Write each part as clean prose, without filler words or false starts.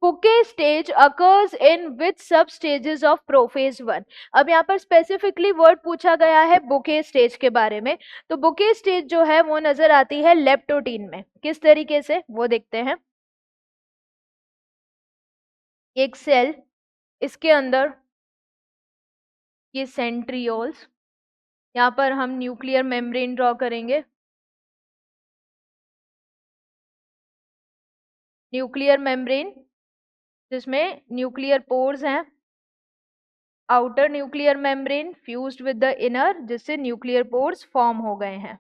Bouquet stage occurs in विच सब stages of prophase 1। अब यहाँ पर स्पेसिफिकली वर्ड पूछा गया है बुके स्टेज के बारे में। तो बुके स्टेज जो है वो नजर आती है लेप्टोटीन में। किस तरीके से वो देखते हैं। एक सेल, इसके अंदर ये सेंट्रियोल्स, यहाँ पर हम न्यूक्लियर मेम्ब्रेन ड्रॉ करेंगे। न्यूक्लियर मेम्ब्रेन जिसमें न्यूक्लियर पोर्स हैं, outer nuclear membrane fused with the inner, जिससे न्यूक्लियर पोर्स फॉर्म हो गए हैं।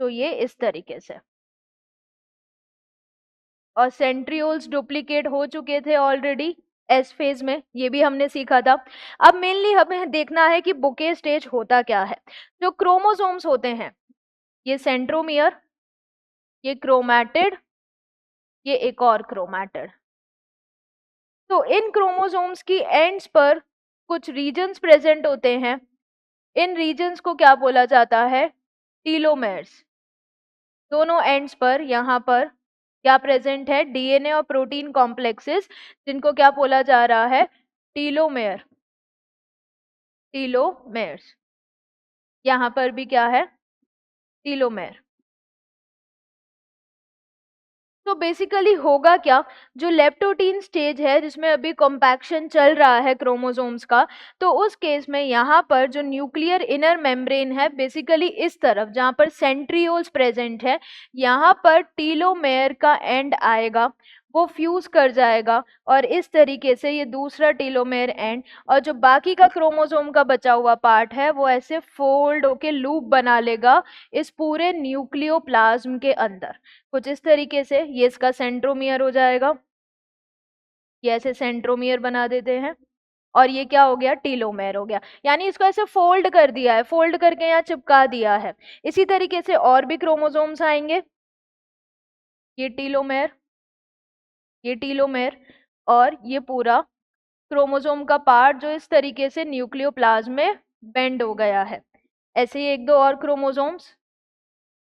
तो ये इस तरीके से, और सेंट्रियोल्स डुप्लीकेट हो चुके थे ऑलरेडी एस फेज में, ये भी हमने सीखा था। अब मेनली हमें देखना है कि बुके स्टेज होता क्या है। जो क्रोमोसोम्स होते हैं, ये सेंट्रोमियर, ये क्रोमैटिड, ये एक और क्रोमैटिड। तो इन क्रोमोसोम्स की एंड्स पर कुछ रीजन्स प्रेजेंट होते हैं। इन रीजन्स को क्या बोला जाता है, टीलोमेर्स। दोनों एंड्स पर यहाँ पर क्या प्रेजेंट है, डीएनए और प्रोटीन कॉम्प्लेक्सेस, जिनको क्या बोला जा रहा है, टीलोमेयर। टीलोमेर्स, यहाँ पर भी क्या है, टीलोमेर। तो बेसिकली होगा क्या, जो लेप्टोटीन स्टेज है जिसमें अभी कॉम्पैक्शन चल रहा है क्रोमोसोम्स का, तो उस केस में यहाँ पर जो न्यूक्लियर इनर मेम्ब्रेन है, बेसिकली इस तरफ जहाँ पर सेंट्रियोल्स प्रेजेंट है, यहाँ पर टीलोमेयर का एंड आएगा, वो फ्यूज कर जाएगा, और इस तरीके से ये दूसरा टीलोमेयर एंड, और जो बाकी का क्रोमोसोम का बचा हुआ पार्ट है वो ऐसे फोल्ड होके लूप बना लेगा इस पूरे न्यूक्लियोप्लाज्म के अंदर। कुछ इस तरीके से ये इसका सेंट्रोमियर हो जाएगा, ये ऐसे सेंट्रोमियर बना देते हैं, और ये क्या हो गया, टीलोमेयर हो गया। यानी इसको ऐसे फोल्ड कर दिया है, फोल्ड करके यहाँ चिपका दिया है। इसी तरीके से और भी क्रोमोसोम्स आएंगे, ये टीलोमेयर, ये टीलोमेयर, और ये पूरा क्रोमोसोम का पार्ट जो इस तरीके से न्यूक्लियोप्लाज्म में बेंड हो गया है। ऐसे ही एक दो और क्रोमोसोम्स,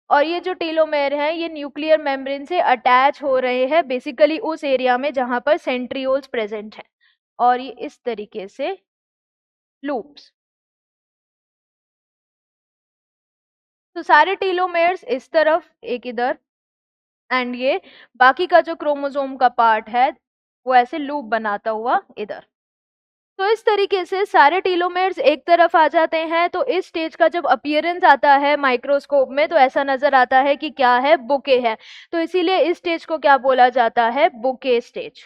और ये जो टीलोमेयर है ये न्यूक्लियर मेम्ब्रेन से अटैच हो रहे हैं बेसिकली उस एरिया में जहां पर सेंट्रियोल्स प्रेजेंट है, और ये इस तरीके से लूप्स। तो सारे टीलोमेयर्स इस तरफ, एक इधर, एंड ये बाकी का जो क्रोमोसोम का पार्ट है वो ऐसे लूप बनाता हुआ इधर। तो इस तरीके से सारे टीलोमेर्स एक तरफ आ जाते हैं। तो इस स्टेज का जब अपीयरेंस आता है माइक्रोस्कोप में तो ऐसा नजर आता है कि क्या है, बुके है। तो इसीलिए इस स्टेज को क्या बोला जाता है, बुके स्टेज।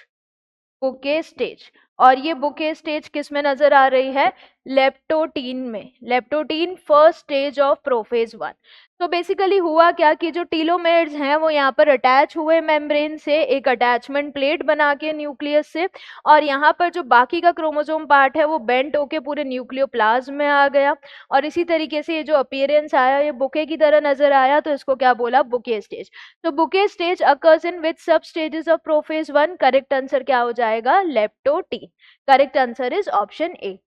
Bouquet stage. और ये बुके स्टेज किस में नजर आ रही है, लेप्टोटीन में। Leptotene first stage of prophase 1। तो बेसिकली हुआ क्या कि जो टीलोमेर्स हैं वो यहाँ पर अटैच हुए मेम्ब्रेन से, एक अटैचमेंट प्लेट बना के न्यूक्लियस से, और यहाँ पर जो बाकी का क्रोमोसोम पार्ट है वो बेंट होके पूरे न्यूक्लियोप्लाज्म में आ गया, और इसी तरीके से ये जो अपीयरेंस आया ये बुके की तरह नजर आया, तो इसको क्या बोला, बुके स्टेज। तो बुके स्टेज अकर्स इन विच सब stages of prophase 1। Correct answer क्या हो जाएगा, leptotene. Correct answer is option A.